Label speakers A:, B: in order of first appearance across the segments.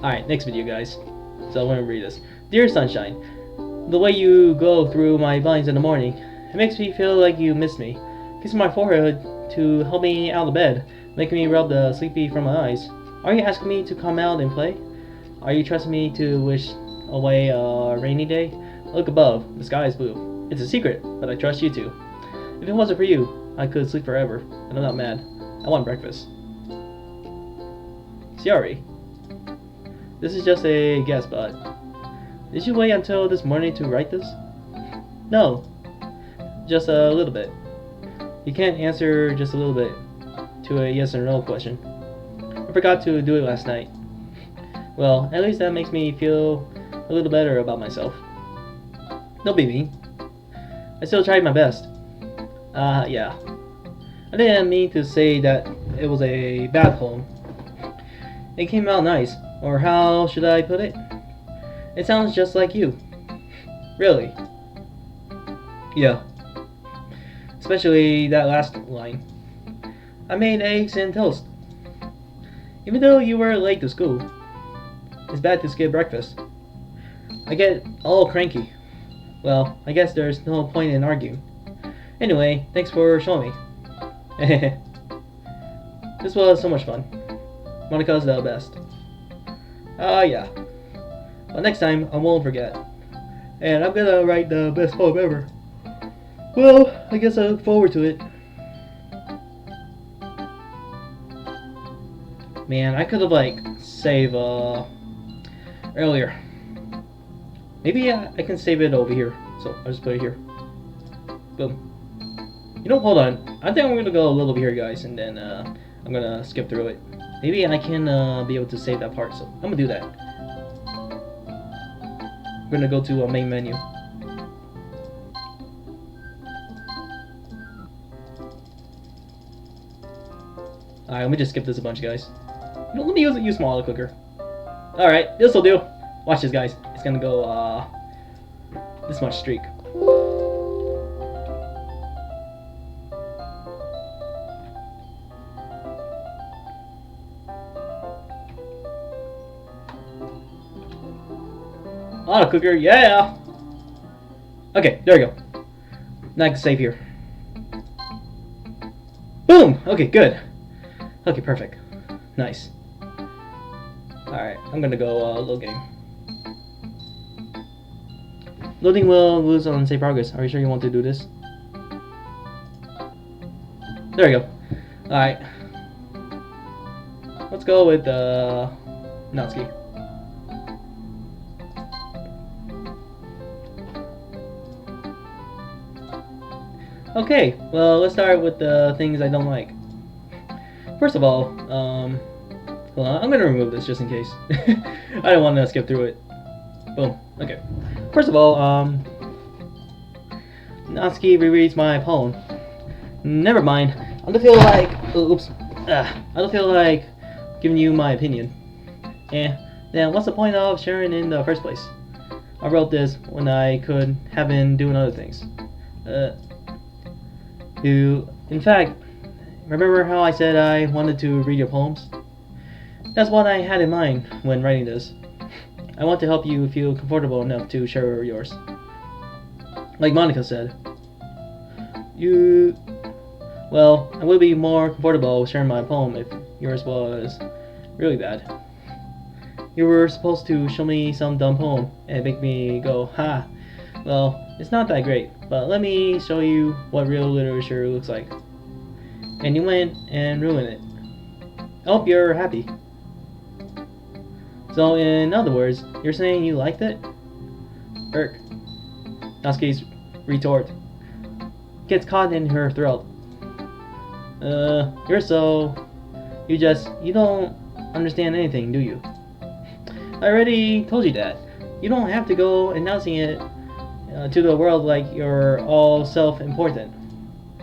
A: Alright, next video, guys. So I'm gonna read this. Dear Sunshine, the way you go through my vines in the morning, it makes me feel like you miss me. Kissing my forehead to help me out of bed, making me rub the sleepy from my eyes. Are you asking me to come out and play? Are you trusting me to wish away a rainy day? Look above, the sky is blue. It's a secret, but I trust you too. If it wasn't for you, I could sleep forever, and I'm not mad. I want breakfast. Sorry. This is just a guess, but did you wait until this morning to write this? No, just a little bit. You can't answer just a little bit to a yes or no question. I forgot to do it last night. Well, at least that makes me feel a little better about myself. Don't be mean. I still tried my best. Yeah. I didn't mean to say that it was a bad poem. It came out nice, or how should I put it? It sounds just like you. Really? Yeah. Especially that last line. I made eggs and toast. Even though you were late to school, it's bad to skip breakfast. I get all cranky. Well, I guess there's no point in arguing. Anyway, thanks for showing me. This was so much fun. Monica's the best. Yeah. But next time, I won't forget. And I'm gonna write the best poem ever. Well, I guess I look forward to it. Man, I could have, saved, earlier. Maybe I can save it over here. So, I'll just put it here. Boom. You know, hold on. I think I'm gonna go a little bit here, guys, and then, I'm gonna skip through it. Maybe I can, be able to save that part, so I'm gonna do that. I'm gonna go to a main menu. Alright, let me just skip this a bunch, guys. You know, let me use my auto clicker. Alright, this'll do. Watch this, guys. It's gonna go, this much streak. Auto clicker, yeah! Okay, there we go. Now I can save here. Boom! Okay, good. Okay, perfect. Nice. Alright, I'm gonna go load game. Loading will lose on save progress. Are you sure you want to do this? There we go. Alright. Let's go with Natsuki. Okay, well, let's start with the things I don't like. First of all, hold on, I'm gonna remove this just in case. I don't want to skip through it. Boom. Okay. First of all, Natsuki rereads my poem. Never mind. I don't feel like. Oops. I don't feel like giving you my opinion. Then what's the point of sharing in the first place? I wrote this when I could have been doing other things. In fact, remember how I said I wanted to read your poems? That's what I had in mind when writing this. I want to help you feel comfortable enough to share yours. Like Monica said. Well, I would be more comfortable sharing my poem if yours was really bad. You were supposed to show me some dumb poem and make me go, ha, well, it's not that great, but let me show you what real literature looks like. And you went and ruined it. I hope you're happy. So, in other words, you're saying you liked it? Irk. Natsuki's retort gets caught in her throat. You don't understand anything, do you? I already told you that. You don't have to go announcing it to the world like you're all self-important.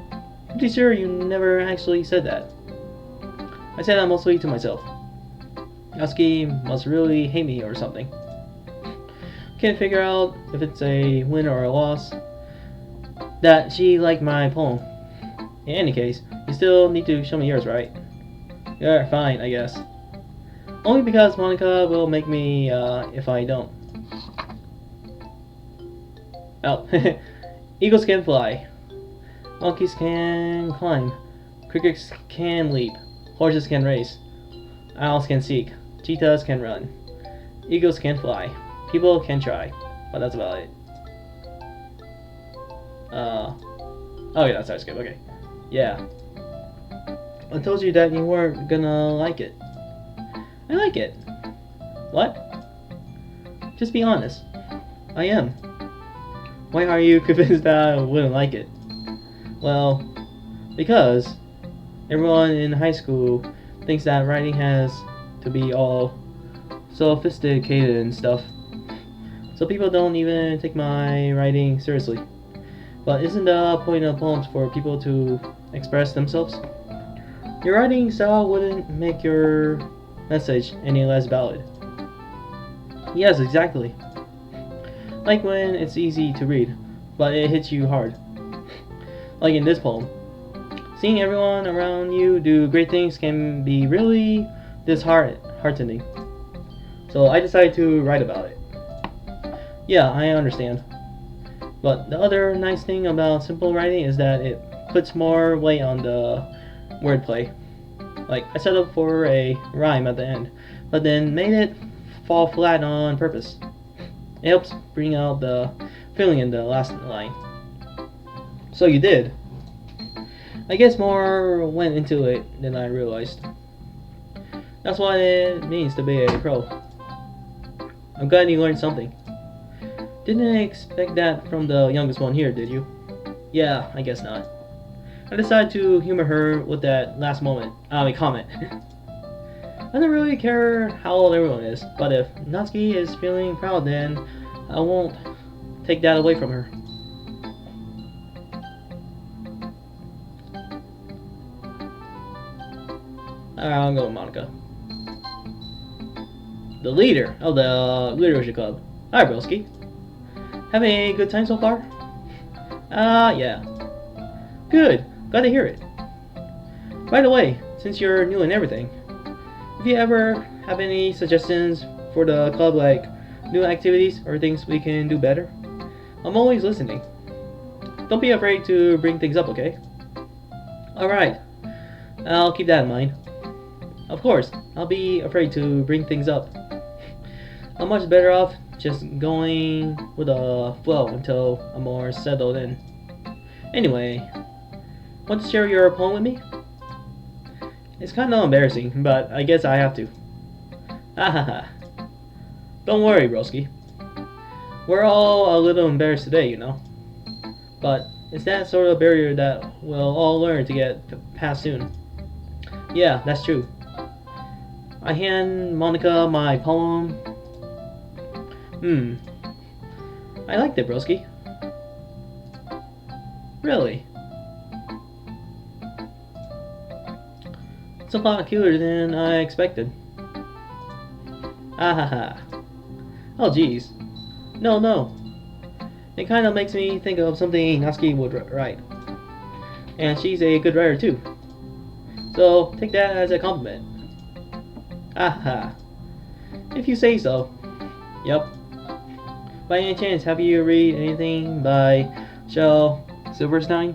A: I'm pretty sure you never actually said that. I said that mostly to myself. Natsuki must really hate me or something. Can't figure out if it's a win or a loss that she liked my poem. In any case, you still need to show me yours, right? Yeah, fine, I guess. Only because Monica will make me if I don't. Oh, eagles can fly. Monkeys can climb. Crickets can leap. Horses can race. Owls can seek. Cheetahs can run. Eagles can fly. People can try. But that's about it. Oh yeah, that's good. Okay. Yeah. I told you that you weren't gonna like it. I like it. What? Just be honest. I am. Why are you convinced that I wouldn't like it? Well, because everyone in high school thinks that writing has to be all sophisticated and stuff. So people don't even take my writing seriously. But isn't the point of poems for people to express themselves? Your writing style wouldn't make your message any less valid. Yes, exactly. Like when it's easy to read, but it hits you hard. Like in this poem. Seeing everyone around you do great things can be really disheartening. So I decided to write about it. Yeah, I understand. But the other nice thing about simple writing is that it puts more weight on the wordplay. Like, I set up for a rhyme at the end, but then made it fall flat on purpose. It helps bring out the feeling in the last line. So you did. I guess more went into it than I realized. That's what it means to be a pro. I'm glad you learned something. Didn't expect that from the youngest one here, did you? Yeah, I guess not. I decided to humor her with that last comment. I don't really care how old everyone is, but if Natsuki is feeling proud, then I won't take that away from her. I'll go with Monica. The leader of the Literature Club. Hi, broski. Having a good time so far? Yeah. Good. Glad to hear it. By the way, since you're new and everything, if you ever have any suggestions for the club, like new activities or things we can do better, I'm always listening. Don't be afraid to bring things up, okay? Alright. I'll keep that in mind. Of course, I'll be afraid to bring things up. I'm much better off just going with a flow until I'm more settled in. Anyway, want to share your poem with me? It's kind of embarrassing, but I guess I have to. Ahaha. Don't worry, broski. We're all a little embarrassed today, you know. But it's that sort of barrier that we'll all learn to get past soon. Yeah, that's true. I hand Monica my poem. I liked it, broski. Really? It's a lot cuter than I expected. Ahaha. Oh geez. No. It kind of makes me think of something Natsuki would write. And she's a good writer too. So take that as a compliment. Aha. If you say so. Yup. By any chance, have you read anything by Shel Silverstein?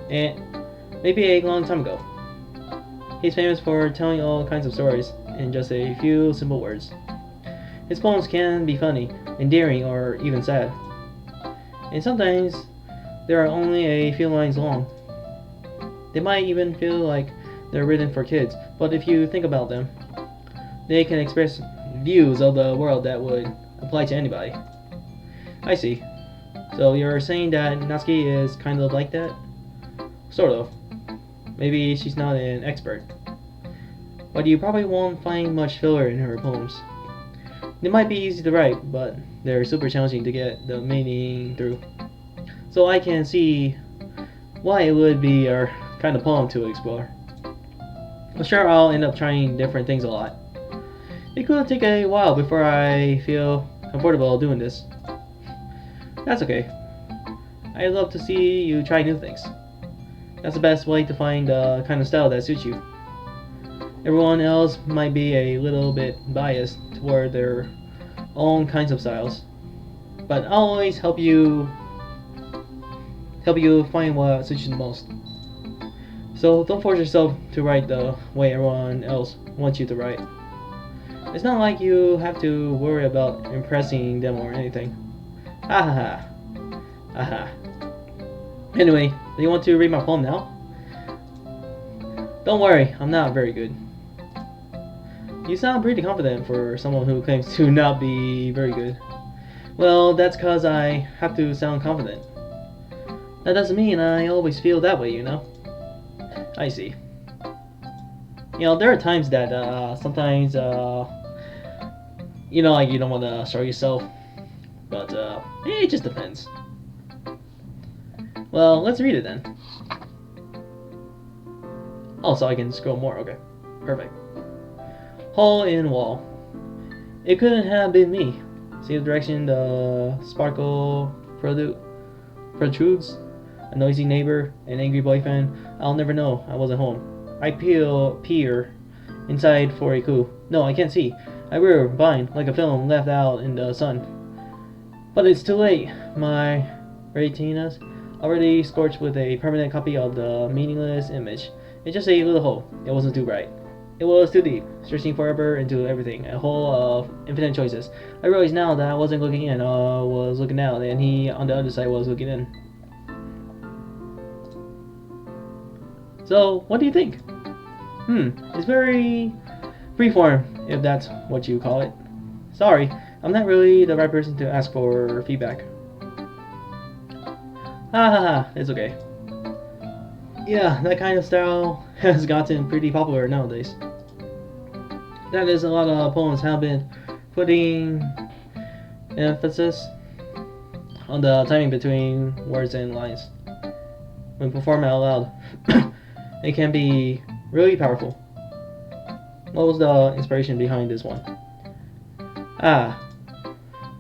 A: Maybe a long time ago. He's famous for telling all kinds of stories in just a few simple words. His poems can be funny, endearing, or even sad. And sometimes they are only a few lines long. They might even feel like they're written for kids, but if you think about them, they can express views of the world that would apply to anybody. I see. So you're saying that Natsuki is kind of like that? Sort of. Maybe she's not an expert. But you probably won't find much filler in her poems. They might be easy to write, but they're super challenging to get the meaning through. So I can see why it would be our kind of poem to explore. I'm sure I'll end up trying different things a lot. It could take a while before I feel comfortable doing this. That's okay. I'd love to see you try new things. That's the best way to find the kind of style that suits you. Everyone else might be a little bit biased toward their own kinds of styles, but I'll always help you find what suits you the most. So don't force yourself to write the way everyone else wants you to write. It's not like you have to worry about impressing them or anything. Ha ha ha. Aha. Anyway, do you want to read my poem now? Don't worry, I'm not very good. You sound pretty confident for someone who claims to not be very good. Well, that's cause I have to sound confident. That doesn't mean I always feel that way, you know? I see. There are times that sometimes like you don't want to show yourself, but it just depends. Well, let's read it then. Oh, so I can scroll more. Okay, perfect. Hole in wall. It couldn't have been me. See the direction the sparkle protrudes? A noisy neighbor, an angry boyfriend. I'll never know. I wasn't home. I peer inside for a clue. No, I can't see. I rear behind like a film left out in the sun. But it's too late. My retinas already scorched with a permanent copy of the meaningless image. It's just a little hole. It wasn't too bright. It was too deep, stretching forever into everything, a hole of infinite choices. I realized now that I wasn't looking in, I was looking out, and he on the other side was looking in. So, what do you think? It's very freeform, if that's what you call it. Sorry, I'm not really the right person to ask for feedback. Ha ha ha, it's okay. Yeah, that kind of style has gotten pretty popular nowadays. That is, a lot of poems have been putting emphasis on the timing between words and lines. When performed out loud, it can be really powerful. What was the inspiration behind this one?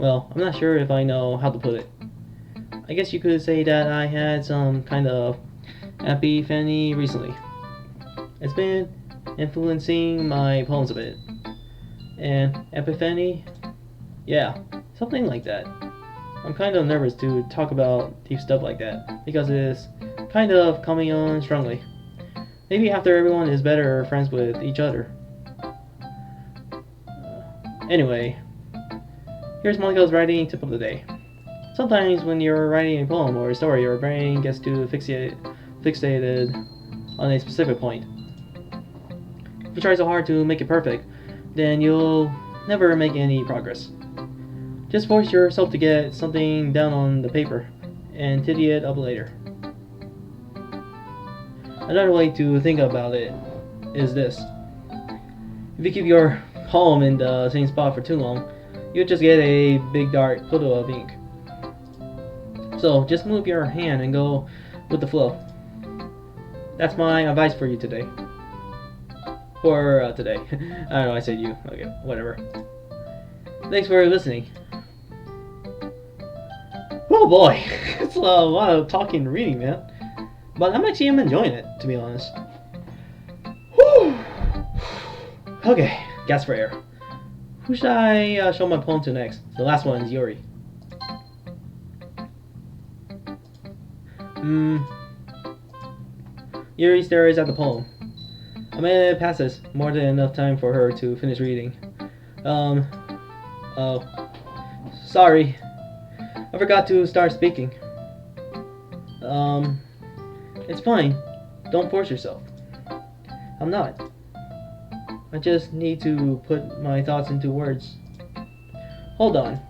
A: Well, I'm not sure if I know how to put it. I guess you could say that I had some kind of epiphany recently. It's been influencing my poems a bit. And epiphany? Yeah, something like that. I'm kind of nervous to talk about deep stuff like that because it's kind of coming on strongly. Maybe after everyone is better friends with each other. Anyway, here's Monica's writing tip of the day. Sometimes when you're writing a poem or a story, your brain gets too fixated on a specific point. If you try so hard to make it perfect, then you'll never make any progress. Just force yourself to get something down on the paper and tidy it up later. Another way to think about it is this. If you keep your palm in the same spot for too long, you'll just get a big dark puddle of ink. So just move your hand and go with the flow. That's my advice for you today. For today. I don't know, I said you. Okay, whatever. Thanks for listening. Oh boy, it's a lot of talking and reading, man. But I'm enjoying it, to be honest. Whew. Okay, gas for air. Who should I show my poem to next? The last one is Yuri. Yuri stares at the poem. A minute passes, more than enough time for her to finish reading. Oh. Sorry. I forgot to start speaking. It's fine. Don't force yourself. I'm not. I just need to put my thoughts into words. Hold on.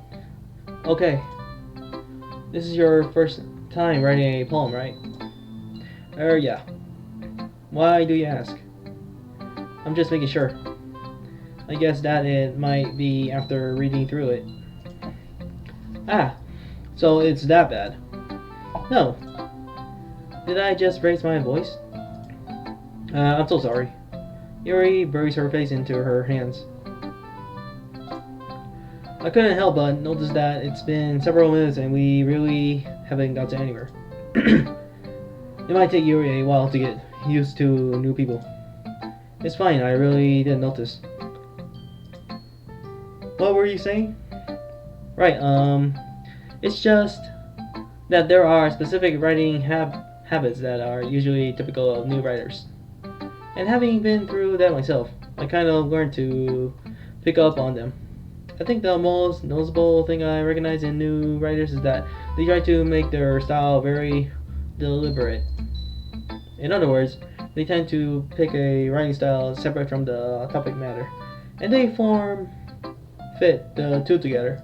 A: Okay. This is your first time writing a poem, right? Yeah. Why do you ask? I'm just making sure. I guess that it might be after reading through it. So it's that bad. No. Did I just raise my voice? I'm so sorry. Yuri buries her face into her hands. I couldn't help but notice that it's been several minutes and we really haven't got to anywhere. It might take Yuri a while to get used to new people. It's fine, I really didn't notice. What were you saying? Right, it's just that there are specific writing habits that are usually typical of new writers. And having been through that myself, I kind of learned to pick up on them. I think the most noticeable thing I recognize in new writers is that they try to make their style very deliberate. In other words, they tend to pick a writing style separate from the topic matter, and they fit the two together.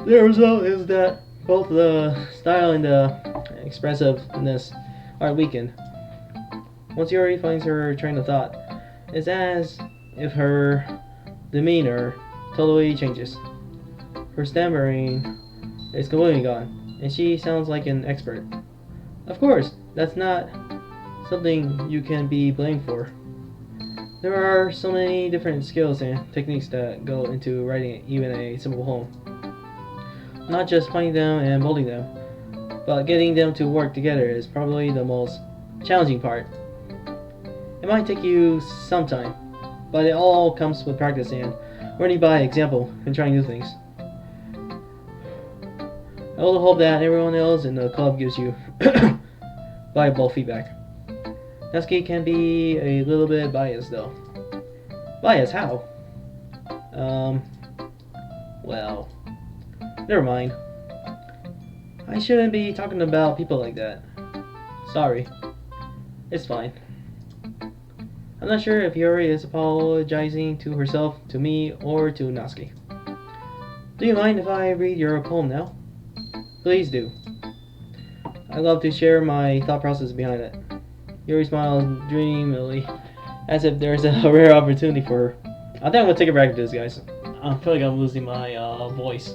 A: The result is that both the style and the expressiveness are weakened. Once Yuri finds her train of thought, it's as if her demeanor totally changes. Her stammering is completely gone, and she sounds like an expert. Of course, that's not something you can be blamed for. There are so many different skills and techniques that go into writing even a simple poem. Not just finding them and molding them, but getting them to work together is probably the most challenging part. It might take you some time, but it all comes with practice and learning by example and trying new things. I also hope that everyone else in the club gives you valuable feedback. Natsuki can be a little bit biased though. Biased? How? Well, never mind. I shouldn't be talking about people like that. Sorry. It's fine. I'm not sure if Yuri is apologizing to herself, to me, or to Natsuki. Do you mind if I read your poem now? Please do. I love to share my thought process behind it. Yuri smiles dreamily, as if there's a rare opportunity for her. I think I'm gonna take a break with this, guys. I feel like I'm losing my voice.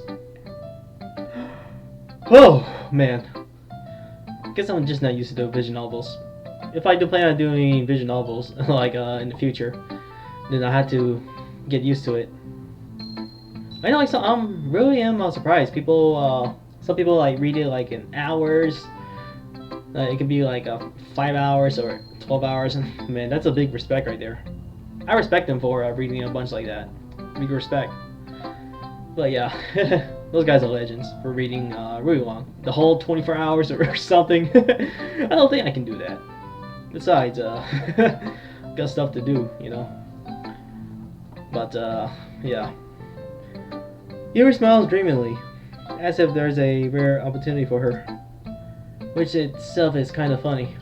A: Oh man, guess I'm just not used to doing vision novels. If I do plan on doing vision novels, like in the future, then I had to get used to it. I know, like, so I'm really am surprised. Some people like read it like in hours. It could be like 5 hours or 12 hours. Man, that's a big respect right there. I respect them for reading a bunch like that. Big respect. But yeah, those guys are legends for reading really long. The whole 24 hours or something. I don't think I can do that. Besides, got stuff to do, you know. But yeah. Yuri smiles dreamily, as if there's a rare opportunity for her, which itself is kind of funny.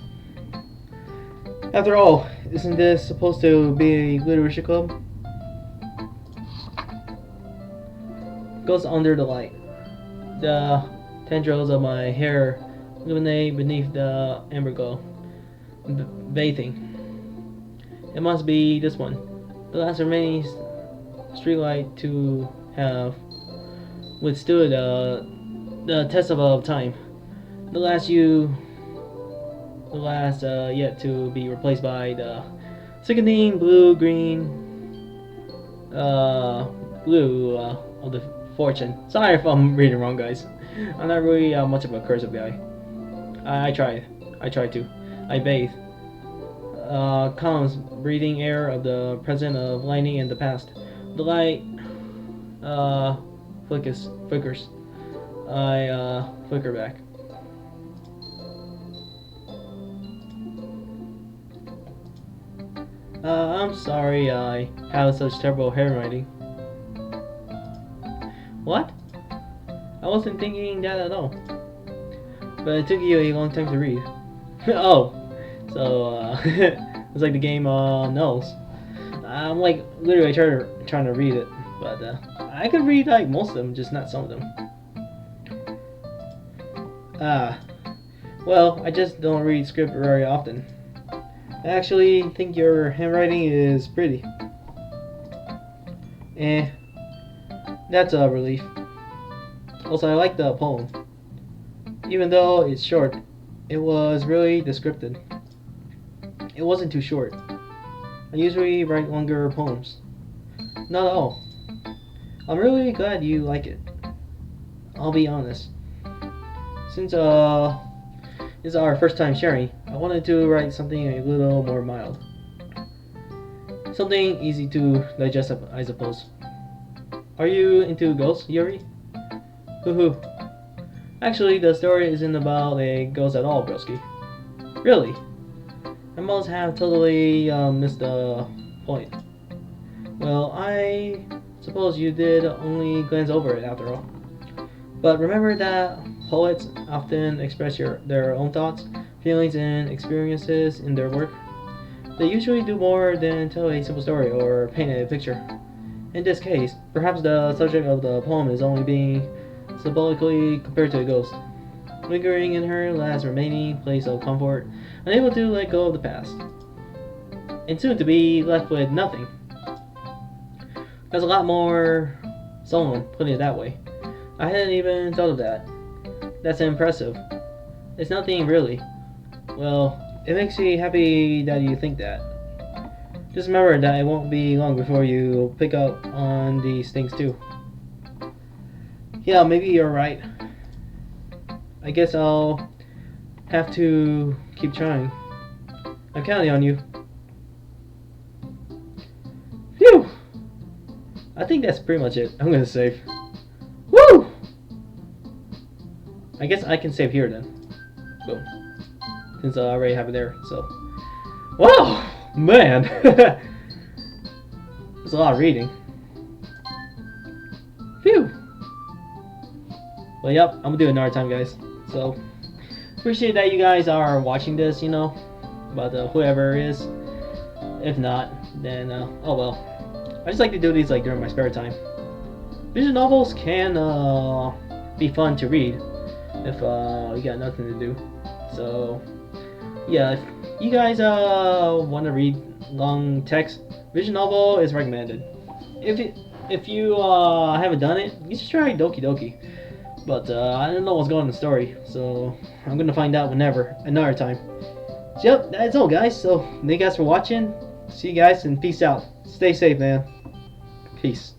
A: After all, isn't this supposed to be a literature club? Goes under the light. The tendrils of my hair illuminate beneath the amber glow. Bathing. It must be this one. The last remaining streetlight to have withstood the test of time. The last yet to be replaced by the sickening blue of the fortune. Sorry if I'm reading wrong, guys. I'm not really much of a cursive guy. I try to. I bathe. Comes breathing air of the present, of lightning and the past. The light flickers. I flicker back. I'm sorry I have such terrible handwriting. What? I wasn't thinking that at all. But it took you a long time to read. Oh, so it's like the game knows. I'm like literally trying to read it, but I could read like most of them, just not some of them. Well, I just don't read script very often. I actually think your handwriting is pretty. That's a relief. Also, I like the poem. Even though it's short, it was really descriptive. It wasn't too short. I usually write longer poems. Not at all. I'm really glad you like it. I'll be honest. Since it's our first time sharing, I wanted to write something a little more mild. Something easy to digest, I suppose. Are you into ghosts, Yuri? Hoo hoo. Actually, the story isn't about a ghost at all, broski. Really? I must have totally missed the point. Well, I suppose you did only glance over it after all. But remember that poets often express their own thoughts, feelings, and experiences in their work. They usually do more than tell a simple story or paint a picture. In this case, perhaps the subject of the poem is only being symbolically compared to a ghost, lingering in her last remaining place of comfort, unable to let go of the past, and soon to be left with nothing. That's a lot more solemn, putting it that way. I hadn't even thought of that. That's impressive. It's nothing really. Well, it makes me happy that you think that. Just remember that it won't be long before you pick up on these things too. Yeah, maybe you're right. I guess I'll have to keep trying. I'm counting on you. Phew! I think that's pretty much it. I'm gonna save. Woo! I guess I can save here then. Boom. Since I already have it there, so. Wow! Man! There's a lot of reading. Phew! Well, yep, I'm gonna do it another time, guys. So, appreciate that you guys are watching this, you know. But whoever is. If not, then, oh well. I just like to do these like during my spare time. Visual novels can be fun to read if you got nothing to do. So yeah, if you guys want to read long text, visual novel is recommended. If you haven't done it, you should try Doki Doki. But I don't know what's going on in the story, so I'm gonna find out another time. So yep, that's all, guys. So thank you guys for watching. See you guys and peace out. Stay safe, man. Peace.